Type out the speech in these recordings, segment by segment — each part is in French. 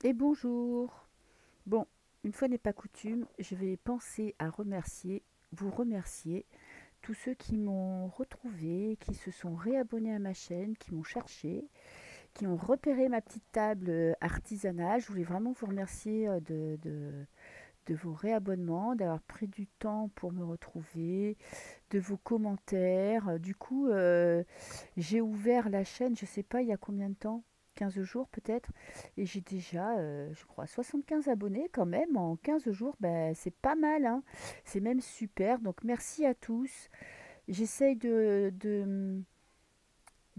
Et bonjour. Bon, une fois n'est pas coutume, je vais penser à vous remercier, tous ceux qui m'ont retrouvé, qui se sont réabonnés à ma chaîne, qui m'ont cherché, qui ont repéré ma petite table artisanale. Je voulais vraiment vous remercier de vos réabonnements, d'avoir pris du temps pour me retrouver, de vos commentaires. Du coup, j'ai ouvert la chaîne, je sais pas il y a combien de temps, 15 jours peut-être, et j'ai déjà, je crois, 75 abonnés quand même en 15 jours. Ben, c'est pas mal, hein. C'est même super. Donc merci à tous. J'essaye de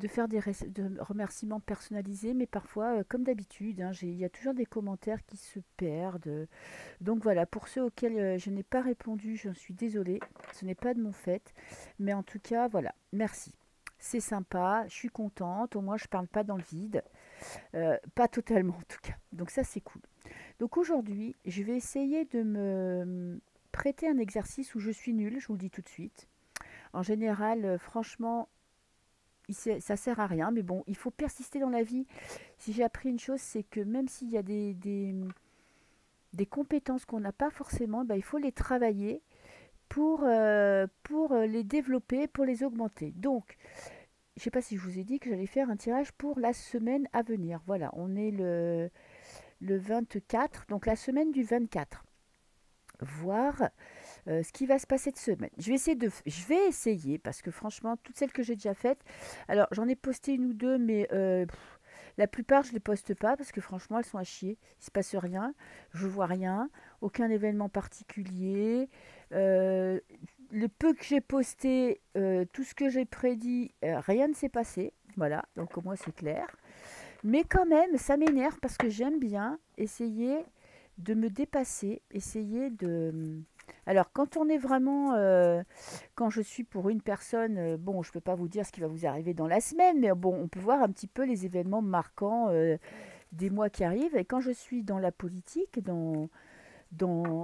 faire de remerciements personnalisés, mais parfois, comme d'habitude, hein, il y a toujours des commentaires qui se perdent. Donc voilà, pour ceux auxquels je n'ai pas répondu, j'en suis désolée, ce n'est pas de mon fait, mais en tout cas, voilà, merci. C'est sympa, je suis contente, au moins je parle pas dans le vide, pas totalement en tout cas, donc ça c'est cool. Donc aujourd'hui, je vais essayer de me prêter un exercice où je suis nulle, je vous le dis tout de suite. En général, franchement, ça sert à rien, mais bon, il faut persister dans la vie. Si j'ai appris une chose, c'est que même s'il y a des compétences qu'on n'a pas forcément, bah, il faut les travailler pour les développer, pour les augmenter. Donc, je ne sais pas si je vous ai dit que j'allais faire un tirage pour la semaine à venir. Voilà, on est le 24, donc la semaine du 24. Voir ce qui va se passer de semaine. Je vais essayer parce que franchement, toutes celles que j'ai déjà faites, alors j'en ai posté une ou deux, mais la plupart je les poste pas parce que franchement elles sont à chier. Il se passe rien, je vois rien, aucun événement particulier. Euh, le peu que j'ai posté, tout ce que j'ai prédit, rien ne s'est passé. Voilà, donc au moins c'est clair. Mais quand même, ça m'énerve parce que j'aime bien essayer de me dépasser, essayer de... Alors, quand on est vraiment... quand je suis pour une personne, bon, je ne peux pas vous dire ce qui va vous arriver dans la semaine, mais bon, on peut voir un petit peu les événements marquants des mois qui arrivent. Et quand je suis dans la politique,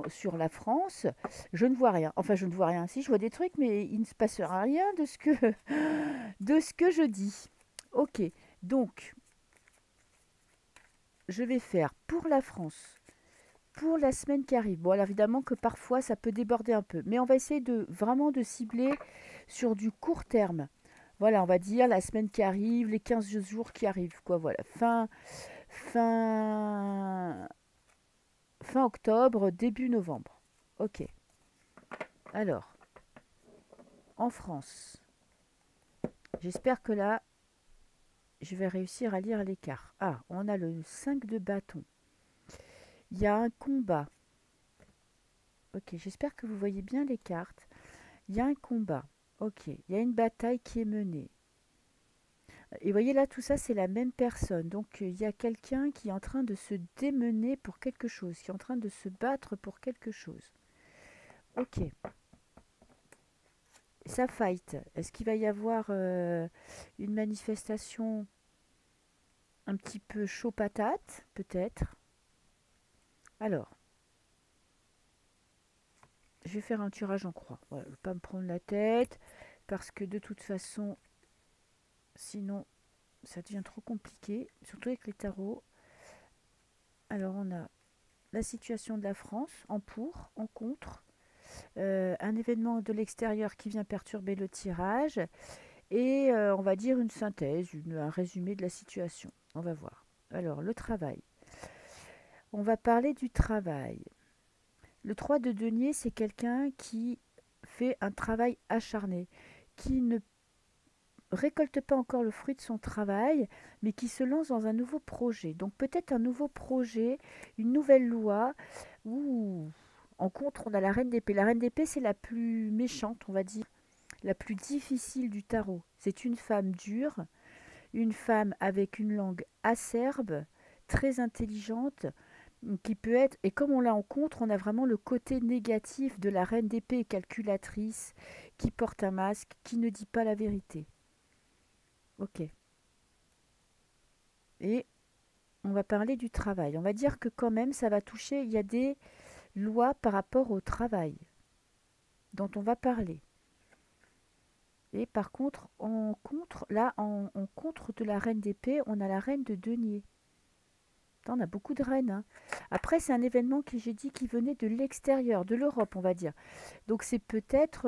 sur la France, je ne vois rien. Enfin, je ne vois rien. Si, je vois des trucs, mais il ne se passera rien de ce que je dis. Ok, donc, je vais faire pour la France, pour la semaine qui arrive. Bon, alors évidemment que parfois ça peut déborder un peu, mais on va essayer de vraiment de cibler sur du court terme. Voilà, on va dire la semaine qui arrive, les 15 jours qui arrivent, quoi. Voilà, fin, fin octobre, début novembre. Ok. Alors, en France, j'espère que là, je vais réussir à lire l'écart. Ah, on a le 5 de bâton. Il y a un combat. Ok, j'espère que vous voyez bien les cartes. Il y a un combat. Ok, il y a une bataille qui est menée. Et voyez là, tout ça, c'est la même personne. Donc, il y a quelqu'un qui est en train de se démener pour quelque chose, qui est en train de se battre pour quelque chose. Ok, ça fight. Est-ce qu'il va y avoir une manifestation un petit peu chaud patate, peut-être? Alors, je vais faire un tirage en croix. Voilà, je ne vais pas me prendre la tête, parce que de toute façon, sinon, ça devient trop compliqué, surtout avec les tarots. Alors, on a la situation de la France en pour, en contre, un événement de l'extérieur qui vient perturber le tirage et on va dire une synthèse, un résumé de la situation. On va voir. Alors, le travail. On va parler du travail. Le 3 de denier, c'est quelqu'un qui fait un travail acharné, qui ne récolte pas encore le fruit de son travail, mais qui se lance dans un nouveau projet. Donc peut-être un nouveau projet, une nouvelle loi, ou en contre, on a la reine d'épée. La reine d'épée, c'est la plus méchante, on va dire, la plus difficile du tarot. C'est une femme dure, une femme avec une langue acerbe, très intelligente, qui peut être, et comme on l'a en contre, on a vraiment le côté négatif de la reine d'épée calculatrice, qui porte un masque, qui ne dit pas la vérité. Ok. Et on va parler du travail. On va dire que quand même, ça va toucher, il y a des lois par rapport au travail dont on va parler. Et par contre, en contre, là, en contre de la reine d'épée, on a la reine de denier. On a beaucoup de reines, hein. Après, c'est un événement que j'ai dit qui venait de l'extérieur, de l'Europe, on va dire. Donc c'est peut-être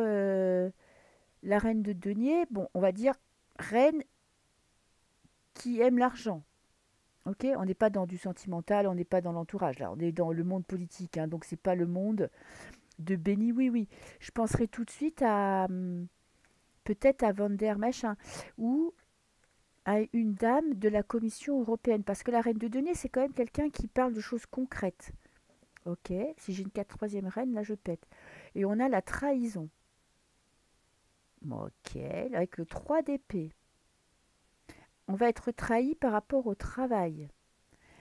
la reine de denier, bon, on va dire reine qui aime l'argent. Ok, on n'est pas dans du sentimental, on n'est pas dans l'entourage, là, on est dans le monde politique, hein, donc c'est pas le monde de Béni Oui Oui. Je penserai tout de suite à peut-être à Van der machin ou à une dame de la Commission européenne, parce que la reine de denier, c'est quand même quelqu'un qui parle de choses concrètes. Ok, si j'ai une troisième reine, là je pète. Et on a la trahison. Ok, avec le 3 d'épée. On va être trahi par rapport au travail.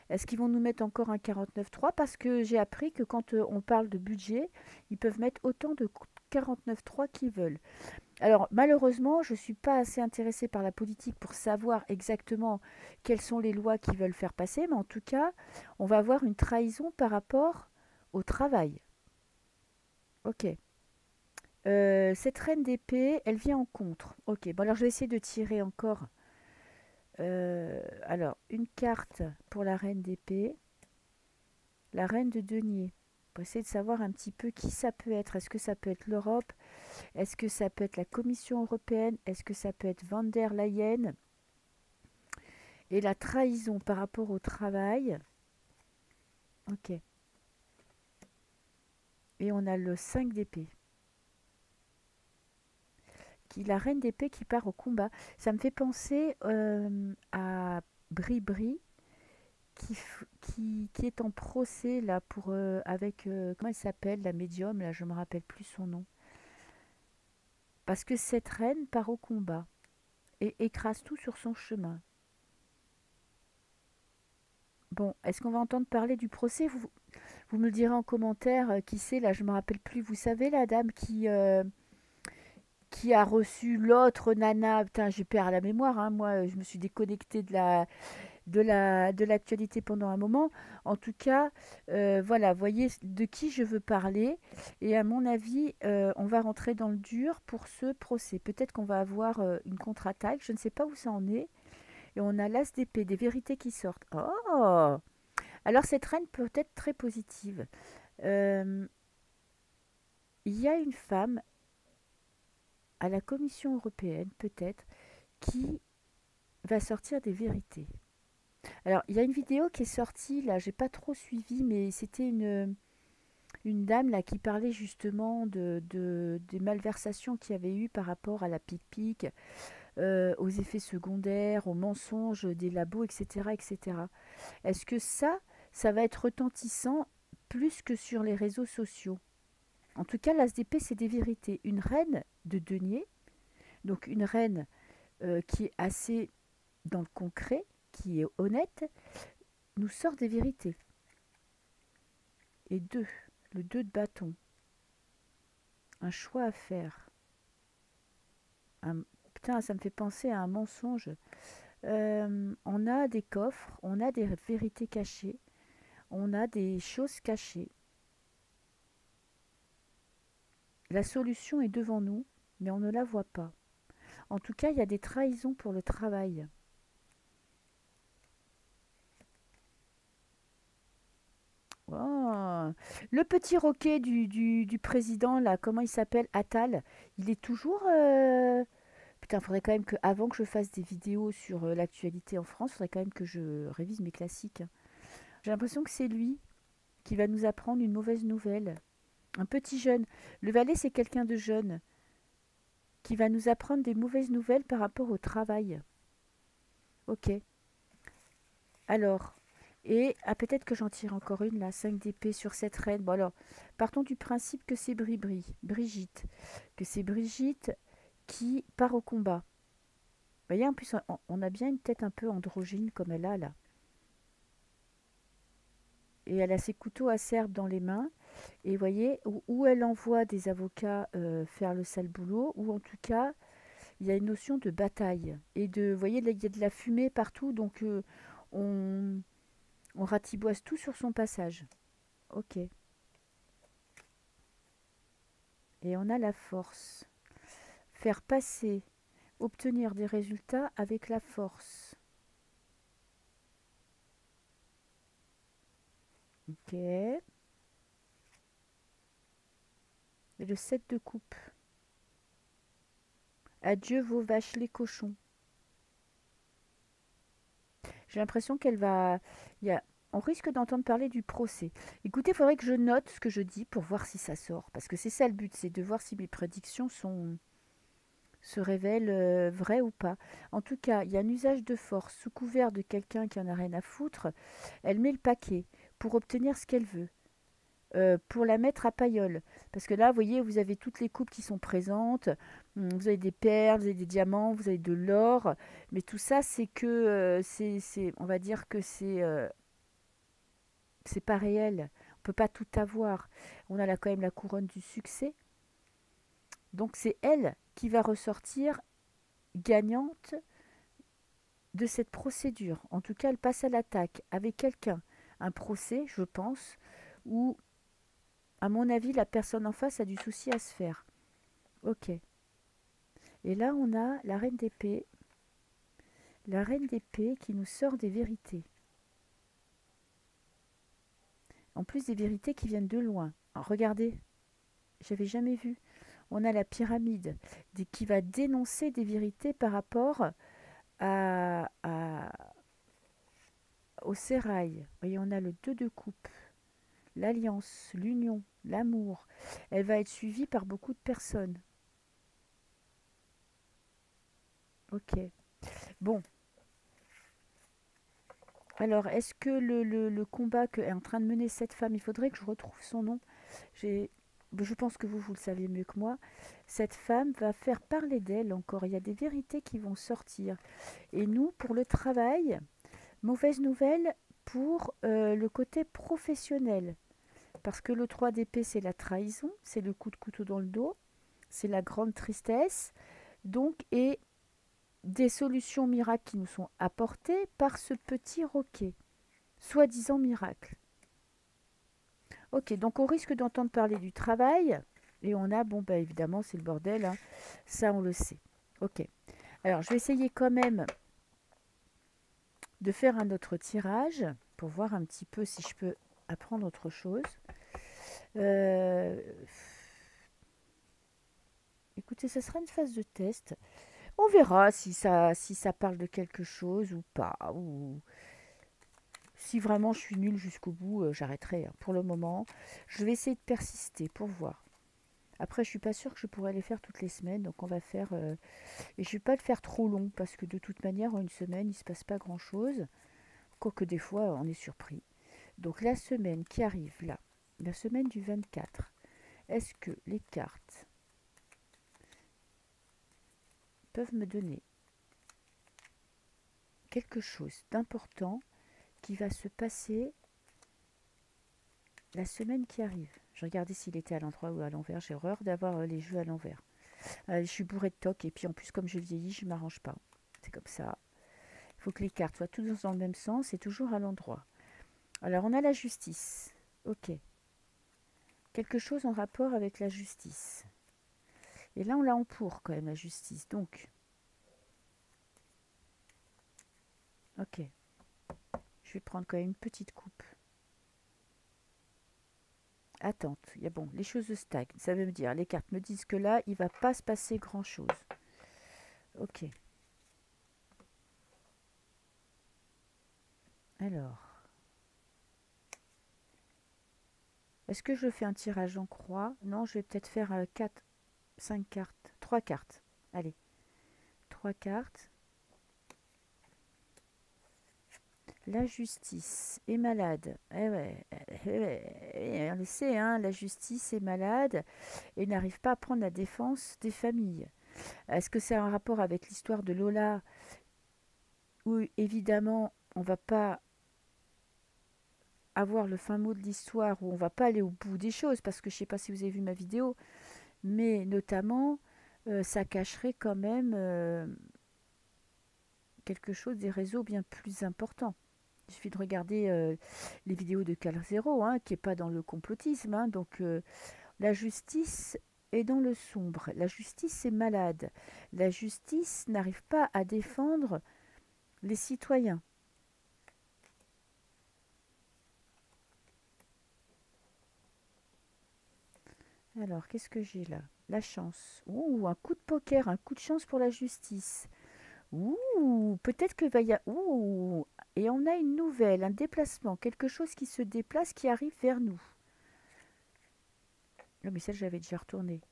Est-ce qu'ils vont nous mettre encore un 49.3? Parce que j'ai appris que quand on parle de budget, ils peuvent mettre autant de 49.3 qu'ils veulent. Alors malheureusement, je ne suis pas assez intéressée par la politique pour savoir exactement quelles sont les lois qu'ils veulent faire passer, mais en tout cas, on va avoir une trahison par rapport au travail. Ok. Cette reine d'épée, elle vient en contre. Ok, bon alors je vais essayer de tirer encore. Alors, une carte pour la reine d'épée. La reine de denier. Pour essayer de savoir un petit peu qui ça peut être. Est-ce que ça peut être l'Europe? Est-ce que ça peut être la Commission européenne? Est-ce que ça peut être Van der Leyen? Et la trahison par rapport au travail. Ok. Et on a le 5 d'épée. La reine d'épée qui part au combat. Ça me fait penser à Bri-Bri qui est en procès là pour avec comment elle s'appelle la médium là, je me rappelle plus son nom. Parce que cette reine part au combat et écrase tout sur son chemin. Bon, est-ce qu'on va entendre parler du procès? Vous me le direz en commentaire qui c'est là, je me rappelle plus. Vous savez la dame qui a reçu l'autre nana. Putain, je perds la mémoire, hein. Moi, je me suis déconnectée de l'actualité pendant un moment. En tout cas, voilà, voyez de qui je veux parler. Et à mon avis, on va rentrer dans le dur pour ce procès. Peut-être qu'on va avoir une contre-attaque. Je ne sais pas où ça en est. Et on a l'as d'épée, des vérités qui sortent. Oh! Alors cette reine peut être très positive. Euh, il y a une femme à la Commission européenne, peut-être, qui va sortir des vérités. Alors, il y a une vidéo qui est sortie, là, j'ai pas trop suivi, mais c'était une dame là qui parlait justement des malversations qu'il y avait eu par rapport à la pic-pic, aux effets secondaires, aux mensonges des labos, etc., etc. Est-ce que ça va être retentissant plus que sur les réseaux sociaux? En tout cas, l'ASDP, c'est des vérités. Une reine de denier, donc une reine qui est assez dans le concret, qui est honnête, nous sort des vérités. Et le 2 de bâton, un choix à faire. Putain, ça me fait penser à un mensonge. On a des coffres, on a des vérités cachées, on a des choses cachées. La solution est devant nous, mais on ne la voit pas. En tout cas, il y a des trahisons pour le travail. Oh. Le petit roquet du président, là, comment il s'appelle? Attal, il est toujours... Putain, il faudrait quand même que, avant que je fasse des vidéos sur l'actualité en France, il faudrait quand même que je révise mes classiques. J'ai l'impression que c'est lui qui va nous apprendre une mauvaise nouvelle. Un petit jeune. Le valet, c'est quelqu'un de jeune qui va nous apprendre des mauvaises nouvelles par rapport au travail. Ok. Alors, et peut-être que j'en tire encore une, là, 5 d'épée sur cette reine. Bon alors, partons du principe que c'est Brigitte, que c'est Brigitte qui part au combat. Vous voyez, en plus, on a bien une tête un peu androgyne comme elle a là. Et elle a ses couteaux acerbes dans les mains. Et vous voyez, où elle envoie des avocats faire le sale boulot, ou en tout cas, il y a une notion de bataille. Et vous voyez, là, il y a de la fumée partout, donc on, on ratiboise tout sur son passage. Ok. Et on a la force. Faire passer, obtenir des résultats avec la force. Ok. Et le 7 de coupe. Adieu vos vaches les cochons. J'ai l'impression qu'elle va... il y a... On risque d'entendre parler du procès. Écoutez, il faudrait que je note ce que je dis pour voir si ça sort. Parce que c'est ça le but, c'est de voir si mes prédictions se révèlent vraies ou pas. En tout cas, il y a un usage de force sous couvert de quelqu'un qui en a rien à foutre. Elle met le paquet pour obtenir ce qu'elle veut. Pour la mettre à pailleul. Parce que là, vous voyez, vous avez toutes les coupes qui sont présentes. Vous avez des perles, vous avez des diamants, vous avez de l'or. Mais tout ça, c'est que, on va dire que c'est pas réel. On peut pas tout avoir. On a là quand même la couronne du succès. Donc c'est elle qui va ressortir gagnante de cette procédure. En tout cas, elle passe à l'attaque avec quelqu'un. Un procès, je pense, où, à mon avis, la personne en face a du souci à se faire. Ok. Et là, on a la reine d'épée. La reine d'épée qui nous sort des vérités. En plus, des vérités qui viennent de loin. Alors, regardez, j'avais jamais vu. On a la pyramide qui va dénoncer des vérités par rapport au sérail. Vous voyez, on a le 2 de coupe, l'alliance, l'union, l'amour. Elle va être suivie par beaucoup de personnes. Ok. Bon. Alors, est-ce que le combat que est en train de mener cette femme, il faudrait que je retrouve son nom. Je pense que vous le savez mieux que moi. Cette femme va faire parler d'elle encore. Il y a des vérités qui vont sortir. Et nous, pour le travail, mauvaise nouvelle pour le côté professionnel. Parce que le 3 d'épée, c'est la trahison, c'est le coup de couteau dans le dos, c'est la grande tristesse. Donc, et des solutions miracles qui nous sont apportées par ce petit roquet, soi-disant miracle. Ok, donc on risque d'entendre parler du travail, et on a, bon, bah évidemment, c'est le bordel, hein. Ça on le sait. Ok, alors je vais essayer quand même de faire un autre tirage, pour voir un petit peu si je peux apprendre autre chose. Euh, Écoutez, ça sera une phase de test. On verra si ça parle de quelque chose ou pas, ou si vraiment je suis nulle jusqu'au bout, j'arrêterai, hein. Pour le moment, je vais essayer de persister pour voir. Après, je suis pas sûre que je pourrais les faire toutes les semaines, donc on va faire... et je vais pas le faire trop long, parce que de toute manière, en une semaine, il se passe pas grand-chose. Quoique des fois, on est surpris. Donc la semaine qui arrive là, la semaine du 24, est-ce que les cartes peuvent me donner quelque chose d'important qui va se passer la semaine qui arrive? Je regardais s'il était à l'endroit ou à l'envers. J'ai horreur d'avoir les jeux à l'envers. Je suis bourrée de toc et puis en plus comme je vieillis, je ne m'arrange pas. C'est comme ça. Il faut que les cartes soient toutes dans le même sens et toujours à l'endroit. Alors on a la justice. Ok. Quelque chose en rapport avec la justice. Et là on l'a en pour quand même la justice. Donc, ok. Je vais prendre quand même une petite coupe. Attente. Il y a bon, les choses stagnent. Ça veut me dire, les cartes me disent que là, il ne va pas se passer grand-chose. Ok. Alors, est-ce que je fais un tirage en croix? Non, je vais peut-être faire 4, 5 cartes. 3 cartes. Allez, 3 cartes. La justice est malade. Eh ouais, on le sait, hein, la justice est malade et n'arrive pas à prendre la défense des familles. Est-ce que c'est un rapport avec l'histoire de Lola où évidemment on va pas avoir le fin mot de l'histoire, où on va pas aller au bout des choses, parce que je sais pas si vous avez vu ma vidéo, mais notamment ça cacherait quand même quelque chose des réseaux bien plus importants. Il suffit de regarder les vidéos de Calzero, hein, qui n'est pas dans le complotisme. Hein, donc la justice est dans le sombre. La justice est malade. La justice n'arrive pas à défendre les citoyens. Alors, qu'est-ce que j'ai là? La chance. Ouh, un coup de poker, un coup de chance pour la justice. Ouh, peut-être que va y a... Ouh, et on a une nouvelle, un déplacement, quelque chose qui se déplace, qui arrive vers nous. Non, mais ça, j'avais déjà retourné.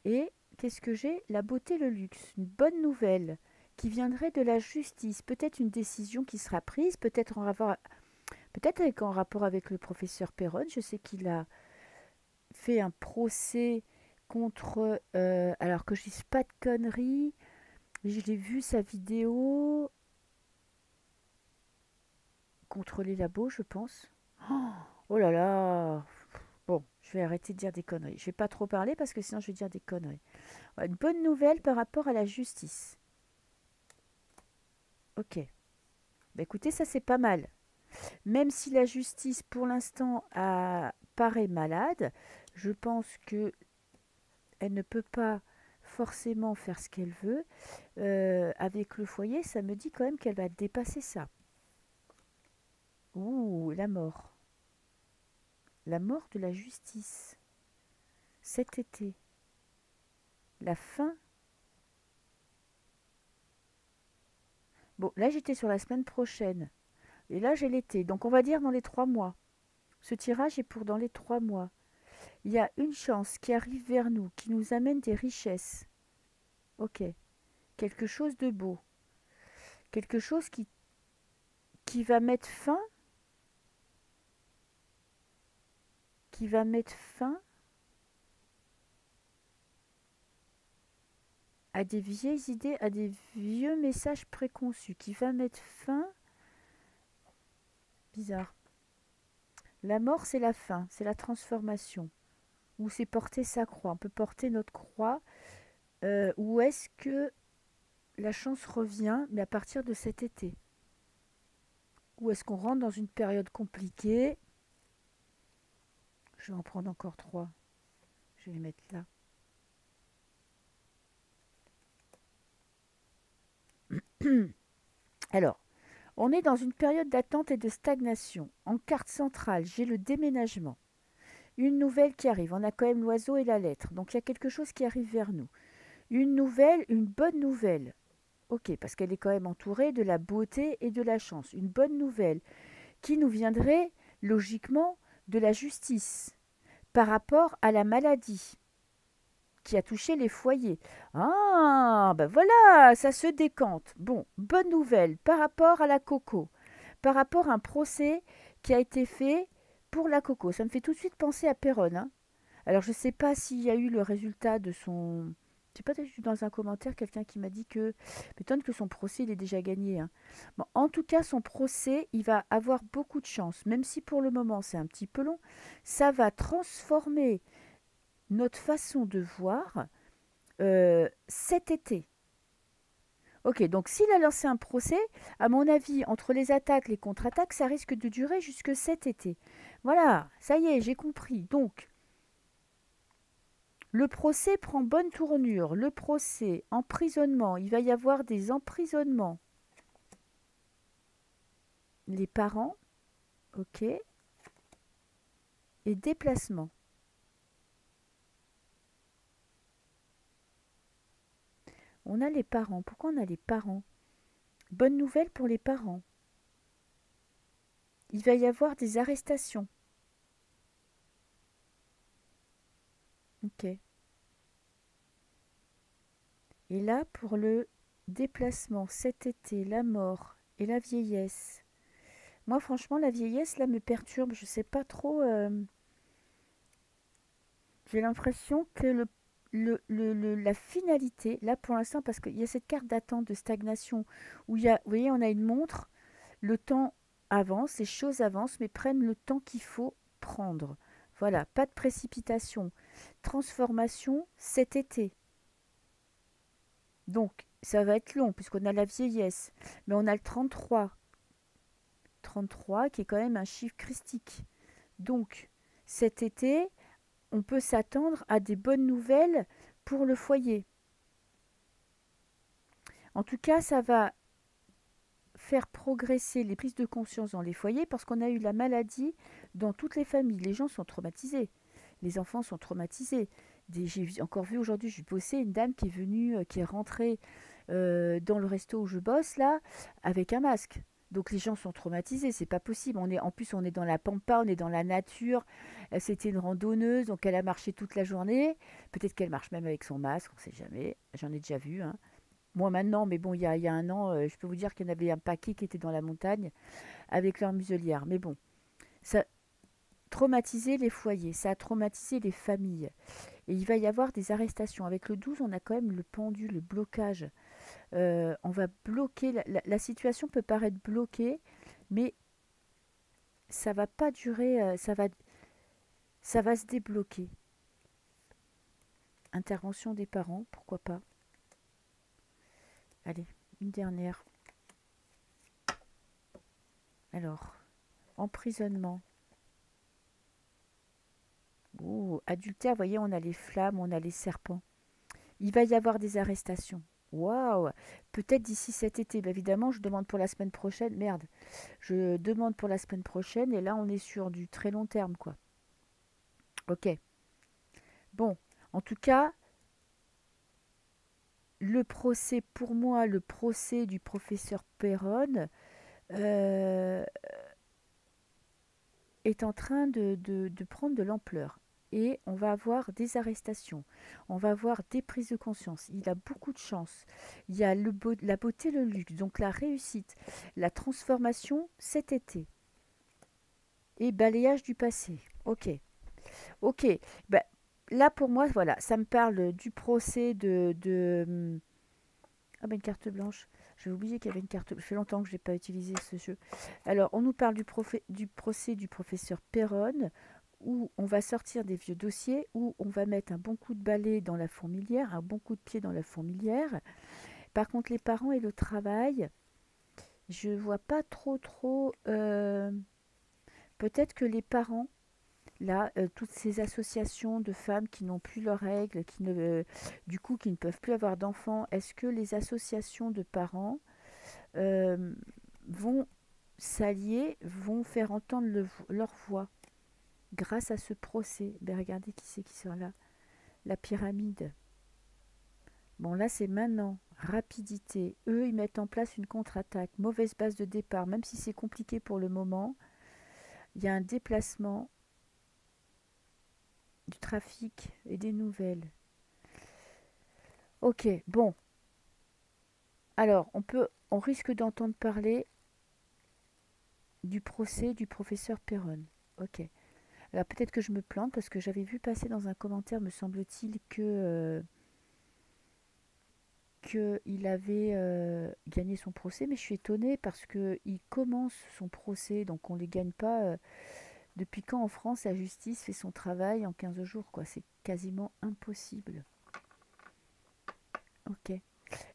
Et qu'est-ce que j'ai? La beauté, le luxe. Une bonne nouvelle qui viendrait de la justice. Peut-être une décision qui sera prise, peut-être en rapport avec le professeur Perron. Je sais qu'il a fait un procès contre... alors que je dise pas de conneries, je l'ai vu sa vidéo contre les labos, je pense. Oh, oh là là. Bon, je vais arrêter de dire des conneries. Je vais pas trop parler parce que sinon je vais dire des conneries. Ouais, une bonne nouvelle par rapport à la justice. Ok. Bah écoutez, ça c'est pas mal. Même si la justice pour l'instant paraît malade, je pense que elle ne peut pas forcément faire ce qu'elle veut. Avec le foyer, ça me dit quand même qu'elle va dépasser ça. Ouh, la mort. La mort de la justice. Cet été. La fin. Bon, là j'étais sur la semaine prochaine. Et là j'ai l'été. Donc on va dire dans les 3 mois. Ce tirage est pour dans les 3 mois. Il y a une chance qui arrive vers nous, qui nous amène des richesses. Ok. Quelque chose de beau. Quelque chose qui va mettre fin. Qui va mettre fin à des vieilles idées, à des vieux messages préconçus. Qui va mettre fin. Bizarre. La mort, c'est la fin, c'est la transformation. Ou c'est porter sa croix. On peut porter notre croix. Ou est-ce que la chance revient, mais à partir de cet été? Ou est-ce qu'on rentre dans une période compliquée? Je vais en prendre encore 3. Je vais les mettre là. Alors, on est dans une période d'attente et de stagnation. En carte centrale, j'ai le déménagement. Une nouvelle qui arrive. On a quand même l'oiseau et la lettre. Donc il y a quelque chose qui arrive vers nous. Une nouvelle, une bonne nouvelle. Ok, parce qu'elle est quand même entourée de la beauté et de la chance. Une bonne nouvelle qui nous viendrait logiquement de la justice par rapport à la maladie qui a touché les foyers. Ah, ben voilà, ça se décante. Bon, bonne nouvelle par rapport à la coco, par rapport à un procès qui a été fait pour la coco. Ça me fait tout de suite penser à Perron, hein. Alors, je ne sais pas s'il y a eu le résultat de son... Je sais pas, j'ai vu dans un commentaire quelqu'un qui m'a dit que... M'étonne que son procès, il est déjà gagné, hein. Bon, en tout cas, son procès, il va avoir beaucoup de chance. Même si pour le moment, c'est un petit peu long, ça va transformer notre façon de voir cet été. Ok, donc s'il a lancé un procès, à mon avis, entre les attaques, les contre-attaques, ça risque de durer jusque cet été. Voilà, ça y est, j'ai compris. Donc, le procès prend bonne tournure. Le procès, emprisonnement, il va y avoir des emprisonnements. Les parents, ok, et déplacement. On a les parents. Pourquoi on a les parents? Bonne nouvelle pour les parents. Il va y avoir des arrestations. Ok. Et là, pour le déplacement, cet été, la mort et la vieillesse. Moi, franchement, la vieillesse, là, me perturbe. Je sais pas trop. J'ai l'impression que la finalité, là, pour l'instant, parce qu'il y a cette carte d'attente de stagnation, où il y a, vous voyez, on a une montre, le temps avance, les choses avancent, mais prennent le temps qu'il faut prendre. Voilà, pas de précipitation. Transformation cet été. Donc, ça va être long, puisqu'on a la vieillesse. Mais on a le 33. 33 qui est quand même un chiffre christique. Donc, cet été, on peut s'attendre à des bonnes nouvelles pour le foyer. En tout cas, ça va faire progresser les prises de conscience dans les foyers parce qu'on a eu la maladie dans toutes les familles. Les gens sont traumatisés. Les enfants sont traumatisés. Encore vu aujourd'hui, j'ai bossé une dame qui est venue, qui est rentrée dans le resto où je bosse là, avec un masque. Donc les gens sont traumatisés, c'est pas possible. En plus, on est dans la pampa, on est dans la nature. C'était une randonneuse, donc elle a marché toute la journée. Peut-être qu'elle marche même avec son masque, on sait jamais. J'en ai déjà vu, hein. Moi maintenant, mais bon, il y a un an, je peux vous dire qu'il y en avait un paquet qui était dans la montagne avec leur muselière. Mais bon, ça a traumatisé les foyers, ça a traumatisé les familles. Et il va y avoir des arrestations. Avec le 12, on a quand même le pendu, le blocage. On va bloquer, la situation peut paraître bloquée, mais ça va pas durer, ça va se débloquer. Intervention des parents, pourquoi pas. Allez, une dernière. Alors, emprisonnement. Ouh, adultère, vous voyez, on a les flammes, on a les serpents. Il va y avoir des arrestations. Waouh! Peut-être d'ici cet été. Bah, évidemment, je demande pour la semaine prochaine. Merde. Je demande pour la semaine prochaine et là, on est sur du très long terme, quoi. Ok. Bon, en tout cas, le procès, pour moi, le procès du professeur Perron euh, est en train de prendre de l'ampleur. Et on va avoir des arrestations, on va avoir des prises de conscience. Il a beaucoup de chance. Il y a la beauté, le luxe, donc la réussite, la transformation cet été. Et balayage du passé. Ok. Ok. Ben, là, pour moi, voilà, ça me parle du procès Ah ben, une carte blanche. J'ai oublié qu'il y avait une carte. Ça fait longtemps que je n'ai pas utilisé ce jeu. Alors, on nous parle du procès du professeur Perron, où on va sortir des vieux dossiers, où on va mettre un bon coup de balai dans la fourmilière, un bon coup de pied dans la fourmilière. Par contre, les parents et le travail, je vois pas trop. Peut-être que les parents, là, toutes ces associations de femmes qui n'ont plus leurs règles, du coup, qui ne peuvent plus avoir d'enfants, est-ce que les associations de parents euh, vont s'allier, vont faire entendre leur voix grâce à ce procès? Ben, regardez qui c'est qui sort là. La pyramide. Bon, là, c'est maintenant. Rapidité. Eux, ils mettent en place une contre-attaque. Mauvaise base de départ. Même si c'est compliqué pour le moment, il y a un déplacement du trafic et des nouvelles. Ok, bon. Alors, on risque d'entendre parler du procès du professeur Perron. Ok. Alors peut-être que je me plante parce que j'avais vu passer dans un commentaire, me semble-t-il, que il avait gagné son procès, mais je suis étonnée parce que il commence son procès, donc on ne les gagne pas. Depuis quand en France la justice fait son travail en 15 jours, quoi? C'est quasiment impossible. Ok.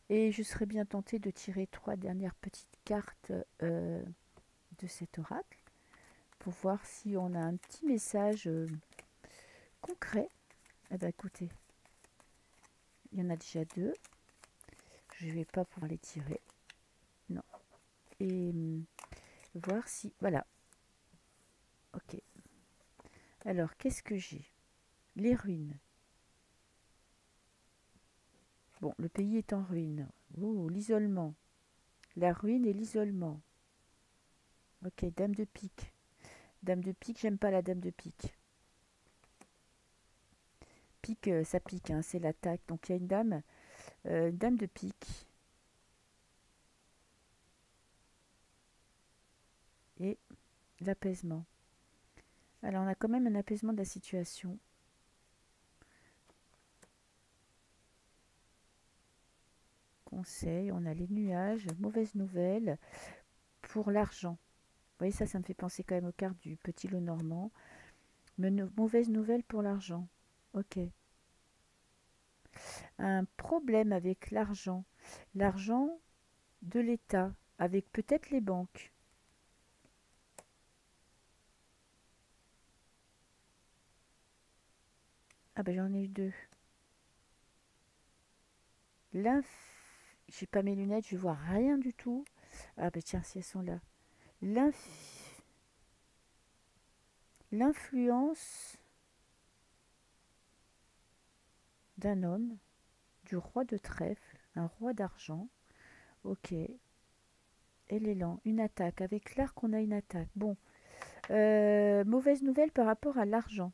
Et je serais bien tentée de tirer trois dernières petites cartes de cet oracle pour voir si on a un petit message concret. Eh bien écoutez, il y en a déjà deux. Je ne vais pas pouvoir les tirer. Non. Et voir si... Voilà. Ok. Alors, qu'est-ce que j'ai? Les ruines. Bon, le pays est en ruine. Oh, l'isolement. La ruine et l'isolement. Ok, dame de pique. Dame de pique, j'aime pas la dame de pique. Pique, ça pique, hein, c'est l'attaque. Donc il y a une dame de pique et l'apaisement. Alors on a quand même un apaisement de la situation. Conseil, on a les nuages, mauvaise nouvelle pour l'argent. Vous voyez, ça me fait penser quand même aux cartes du petit Lenormand. Mais mauvaise nouvelle pour l'argent. Ok. Un problème avec l'argent. L'argent de l'État, avec peut-être les banques. Ah ben j'en ai eu deux. L'inf... J'ai pas mes lunettes, je vois rien du tout. Ah ben tiens, si elles sont là. L'influence d'un homme, du roi de trèfle, un roi d'argent. Ok. Et l'élan, une attaque. Avec l'arc, on a une attaque. Bon. Mauvaise nouvelle par rapport à l'argent.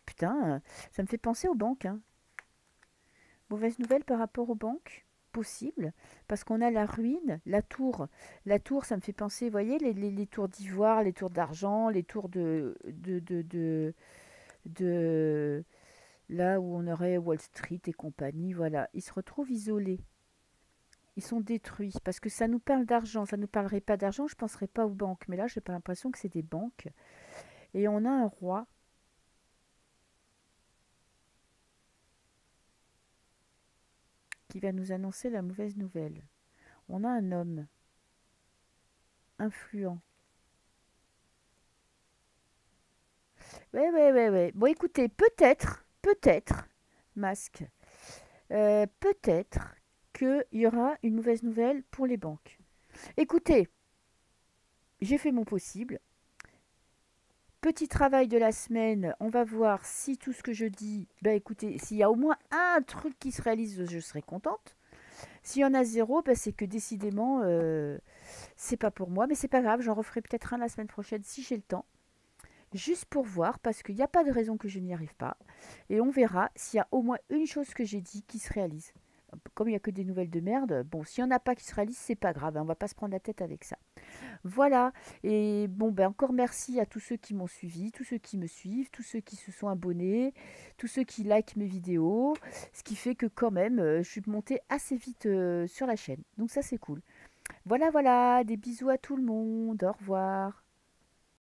Putain, ça me fait penser aux banques, hein. Mauvaise nouvelle par rapport aux banques, possible, parce qu'on a la ruine, la tour. La tour, ça me fait penser, vous voyez, les tours d'ivoire, les tours d'argent, les tours de là où on aurait Wall Street et compagnie, voilà. Ils se retrouvent isolés. Ils sont détruits parce que ça nous parle d'argent. Ça ne nous parlerait pas d'argent, je ne penserais pas aux banques. Mais là, j'ai pas l'impression que c'est des banques. Et on a un roi qui va nous annoncer la mauvaise nouvelle. On a un homme influent. Ouais, ouais, ouais, ouais. Bon, écoutez, peut-être, masque, peut-être qu'il y aura une mauvaise nouvelle pour les banques. Écoutez, j'ai fait mon possible. Petit travail de la semaine, on va voir si tout ce que je dis, bah écoutez, s'il y a au moins un truc qui se réalise, je serai contente. S'il y en a zéro, bah c'est que décidément, c'est pas pour moi, mais c'est pas grave, j'en referai peut-être un la semaine prochaine si j'ai le temps. Juste pour voir, parce qu'il n'y a pas de raison que je n'y arrive pas. Et on verra s'il y a au moins une chose que j'ai dit qui se réalise. Comme il n'y a que des nouvelles de merde, bon, s'il n'y en a pas qui se réalisent, c'est pas grave, hein, on va pas se prendre la tête avec ça. Voilà, et bon, ben encore merci à tous ceux qui m'ont suivi, tous ceux qui me suivent, tous ceux qui se sont abonnés, tous ceux qui likent mes vidéos, ce qui fait que quand même, je suis montée assez vite sur la chaîne. Donc ça, c'est cool. Voilà, voilà, des bisous à tout le monde, au revoir.